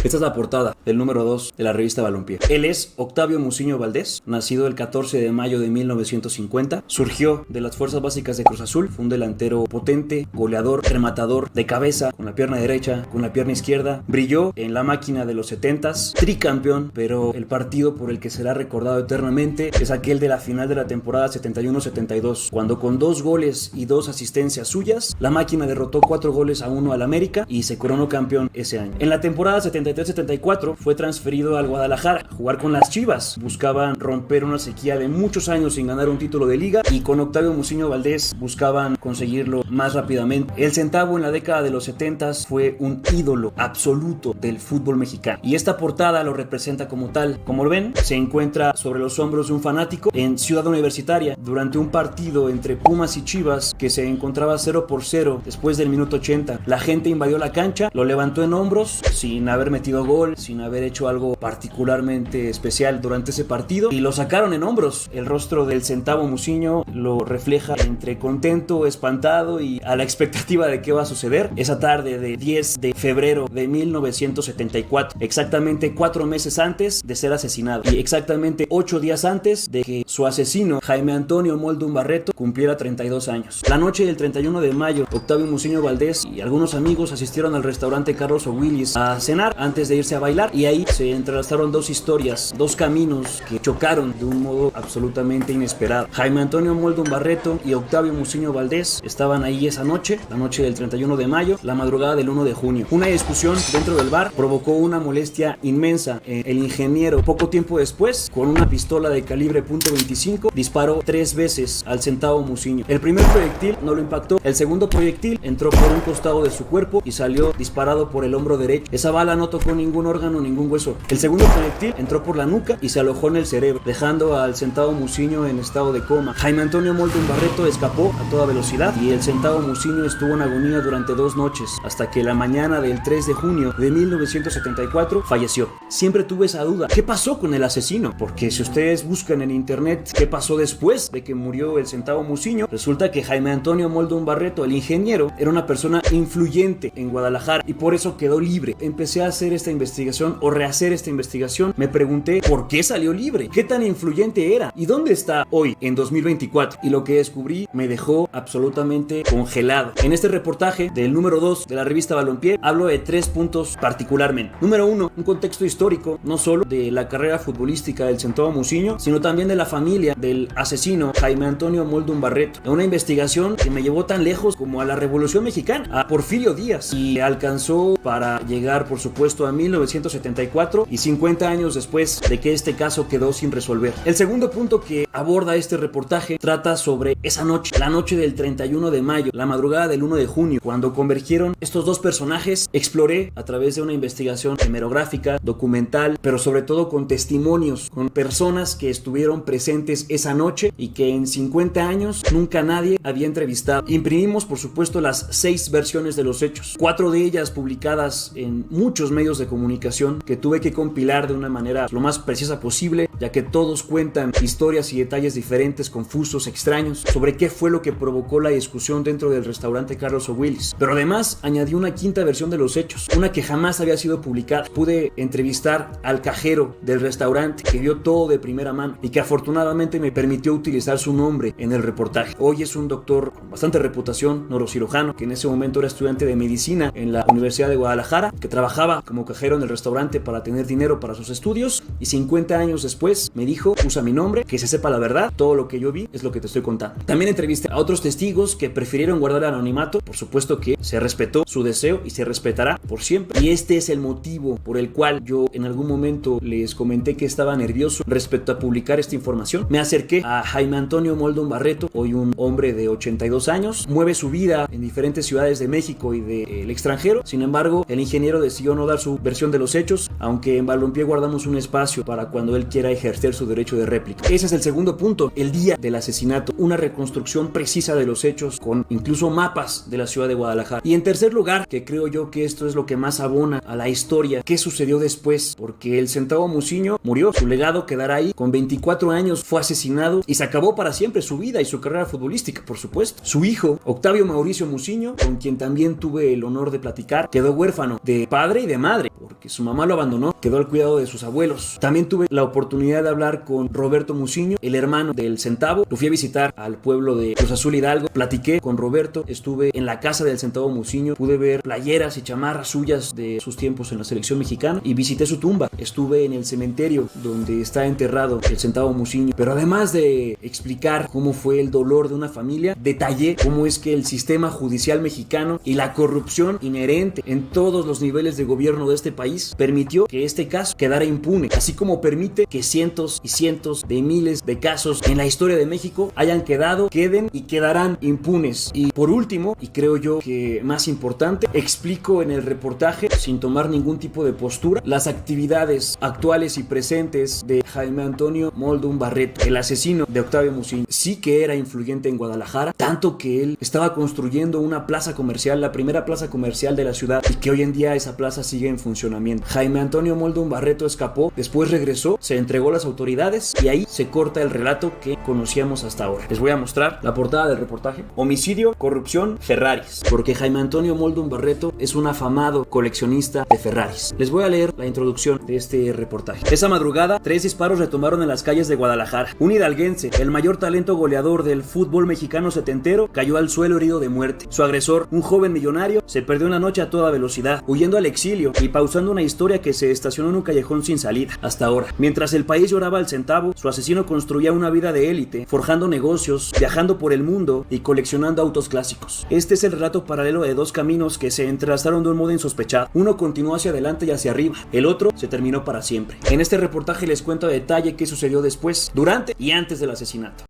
Esta es la portada del número 2 de la revista Balompié. Él es Octavio Muciño Valdés, nacido el 14 de mayo de 1950. Surgió de las fuerzas básicas de Cruz Azul. Fue un delantero potente, goleador, rematador, de cabeza, con la pierna derecha, con la pierna izquierda. Brilló en la máquina de los 70s, tricampeón, pero el partido por el que será recordado eternamente es aquel de la final de la temporada 71-72, cuando con 2 goles y 2 asistencias suyas, la máquina derrotó 4-1 al América y se coronó campeón ese año. En la temporada 73-74 fue transferido al Guadalajara a jugar con las Chivas. Buscaban romper una sequía de muchos años sin ganar un título de liga y con Octavio Muciño Valdés buscaban conseguirlo más rápidamente. El Centavo en la década de los 70s fue un ídolo absoluto del fútbol mexicano y esta portada lo representa como tal. Como lo ven, se encuentra sobre los hombros de un fanático en Ciudad Universitaria durante un partido entre Pumas y Chivas que se encontraba 0-0 después del minuto 80. La gente invadió la cancha, lo levantó en hombros sin haber metido gol, sin haber hecho algo particularmente especial durante ese partido y lo sacaron en hombros. El rostro del Centavo Muciño lo refleja entre contento, espantado y a la expectativa de qué va a suceder. Esa tarde de 10 de febrero de 1974, exactamente 4 meses antes de ser asesinado y exactamente 8 días antes de que su asesino, Jaime Antonio Moldún Barreto, cumpliera 32 años. La noche del 31 de mayo, Octavio Muciño Valdés y algunos amigos asistieron al restaurante Carlos O'Willis a cenar antes de irse a bailar y ahí se entrelazaron 2 historias, 2 caminos que chocaron de un modo absolutamente inesperado. Jaime Antonio Moldún Barreto y Octavio Muciño Valdés estaban ahí esa noche, la noche del 31 de mayo, la madrugada del 1 de junio. Una discusión dentro del bar provocó una molestia inmensa. El ingeniero, poco tiempo después, con una pistola de calibre .25, disparó 3 veces al Centavo Muciño. El primer proyectil no lo impactó, el segundo proyectil entró por un costado de su cuerpo y salió disparado por el hombro derecho. Esa bala no tocó ningún órgano, ningún hueso. El segundo proyectil entró por la nuca y se alojó en el cerebro, dejando al Centavo Muciño en estado de coma. Jaime Antonio Moldún Barreto escapó a toda velocidad y el Centavo Muciño estuvo en agonía durante 2 noches, hasta que la mañana del 3 de junio de 1974 falleció. Siempre tuve esa duda, ¿qué pasó con el asesino? Porque si ustedes buscan en internet qué pasó después de que murió el Centavo Muciño, resulta que Jaime Antonio Moldún Barreto, el ingeniero, era una persona influyente en Guadalajara y por eso quedó libre. Empecé a hacer esta investigación o rehacer esta investigación. Me pregunté ¿por qué salió libre? ¿Qué tan influyente era? ¿Y dónde está hoy en 2024? Y lo que descubrí me dejó absolutamente congelado. En este reportaje del número 2 de la revista Balompié hablo de 3 puntos particularmente. Número 1, un contexto histórico no solo de la carrera futbolística del Centavo Muciño, sino también de la familia del asesino Jaime Antonio Moldún Barreto. Una investigación que me llevó tan lejos como a la Revolución Mexicana, a Porfirio Díaz, y alcanzó para llegar por supuesto a 1974 y 50 años después de que este caso quedó sin resolver. El segundo punto que aborda este reportaje trata sobre esa noche, la noche del 31 de mayo, la madrugada del 1 de junio, cuando convergieron estos 2 personajes. Exploré a través de una investigación hemerográfica, documental, pero sobre todo con testimonios, con personas que estuvieron presentes esa noche y que en 50 años nunca nadie había entrevistado. Imprimimos por supuesto las 6 versiones de los hechos, 4 de ellas publicadas en muchos medios de comunicación que tuve que compilar de una manera lo más precisa posible, ya que todos cuentan historias y detalles diferentes, confusos, extraños, sobre qué fue lo que provocó la discusión dentro del restaurante Carlos O'Willis. Pero además añadí una 5ª versión de los hechos, una que jamás había sido publicada. Pude entrevistar al cajero del restaurante que vio todo de primera mano y que afortunadamente me permitió utilizar su nombre en el reportaje. Hoy es un doctor con bastante reputación, neurocirujano, que en ese momento era estudiante de medicina en la Universidad de Guadalajara, que trabajaba como cajero en el restaurante para tener dinero para sus estudios y 50 años después me dijo: usa mi nombre, que se sepa la verdad, todo lo que yo vi es lo que te estoy contando. También entrevisté a otros testigos que prefirieron guardar el anonimato. Por supuesto que se respetó su deseo y se respetará por siempre, y este es el motivo por el cual yo en algún momento les comenté que estaba nervioso respecto a publicar esta información. Me acerqué a Jaime Antonio Moldún Barreto, hoy un hombre de 82 años, mueve su vida en diferentes ciudades de México y del extranjero. Sin embargo, el ingeniero decidió no dar su versión de los hechos, aunque en Balompié guardamos un espacio para cuando él quiera ejercer su derecho de réplica. Ese es el segundo punto, el día del asesinato, una reconstrucción precisa de los hechos con incluso mapas de la ciudad de Guadalajara. Y en tercer lugar, que creo yo que esto es lo que más abona a la historia, ¿qué sucedió después? Porque el Centavo Muciño murió, su legado quedará ahí. Con 24 años fue asesinado y se acabó para siempre su vida y su carrera futbolística, por supuesto. Su hijo, Octavio Mauricio Muciño, con quien también tuve el honor de platicar, quedó huérfano de padre y de madre, porque su mamá lo abandonó, quedó al cuidado de sus abuelos. También tuve la oportunidad de hablar con Roberto Musiño, el hermano del Centavo. Lo fui a visitar al pueblo de Cruz Azul Hidalgo, platiqué con Roberto, estuve en la casa del Centavo Musiño, pude ver playeras y chamarras suyas de sus tiempos en la selección mexicana y visité su tumba. Estuve en el cementerio donde está enterrado el Centavo Musiño, pero además de explicar cómo fue el dolor de una familia, detallé cómo es que el sistema judicial mexicano y la corrupción inherente en todos los niveles de gobierno de este país permitió que este caso quedara impune, así como permite que cientos y cientos de miles de casos en la historia de México hayan quedado, queden y quedarán impunes. Y por último, y creo yo que más importante, explico en el reportaje, sin tomar ningún tipo de postura, las actividades actuales y presentes de Jaime Antonio Moldún Barreto, el asesino de Octavio Musiño. Sí que era influyente en Guadalajara, tanto que él estaba construyendo una plaza comercial, la primera plaza comercial de la ciudad, y que hoy en día esa plaza sigue en funcionamiento. Jaime Antonio Moldún Barreto escapó, después regresó, se entregó a las autoridades y ahí se corta el relato que conocíamos hasta ahora. Les voy a mostrar la portada del reportaje. Homicidio, corrupción, Ferraris. Porque Jaime Antonio Moldún Barreto es un afamado coleccionista de Ferraris. Les voy a leer la introducción de este reportaje. Esa madrugada, 3 disparos retomaron en las calles de Guadalajara. Un hidalguense, el mayor talento goleador del fútbol mexicano setentero, cayó al suelo herido de muerte. Su agresor, un joven millonario, se perdió una noche a toda velocidad, huyendo al exilio y pausando una historia que se estacionó en un callejón sin salida. Hasta ahora, mientras el país lloraba al centavo, su asesino construía una vida de élite, forjando negocios, viajando por el mundo y coleccionando autos clásicos. Este es el relato paralelo de dos caminos que se entrelazaron de un modo insospechado. Uno continuó hacia adelante y hacia arriba, el otro se terminó para siempre. En este reportaje les cuento a detalle qué sucedió después, durante y antes del asesinato.